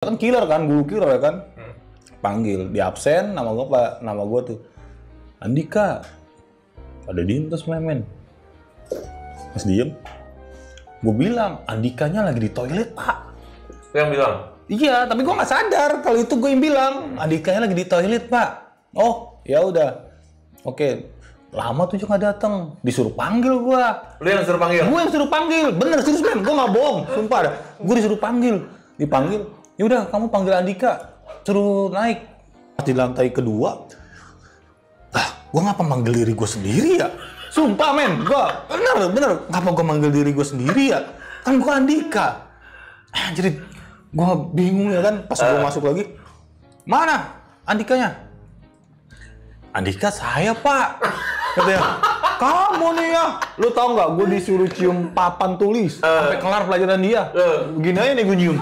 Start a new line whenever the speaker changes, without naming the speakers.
Kan killer kan, guru killer ya kan. Panggil, di absen, nama gue tuh Andika. Ada diem terus men. Pas diem, gue bilang Andikanya lagi di toilet pak.
Lu yang bilang?
Iya, tapi gue nggak sadar kalau itu gue yang bilang Andikanya lagi di toilet pak. Oh, ya udah. Oke, lama tuh juga nggak datang. Disuruh panggil gue.
Lu yang suruh panggil?
Gue yang suruh panggil, bener serius men, gue nggak bohong, sumpah dah. Gue disuruh panggil, dipanggil. Ya udah, kamu panggil Andika, suruh naik. Pas di lantai kedua, gue ngapa manggil diri gue sendiri ya? Sumpah men, gue bener, ngapa gue manggil diri gue sendiri ya? Kan gue Andika. Jadi gue bingung ya kan, pas gue masuk lagi, mana Andikanya? Andika saya pak, katanya. Kamu nih ya, lu tau nggak? Gue disuruh cium papan tulis sampai kelar pelajaran dia. Begini aja nih gue nyium.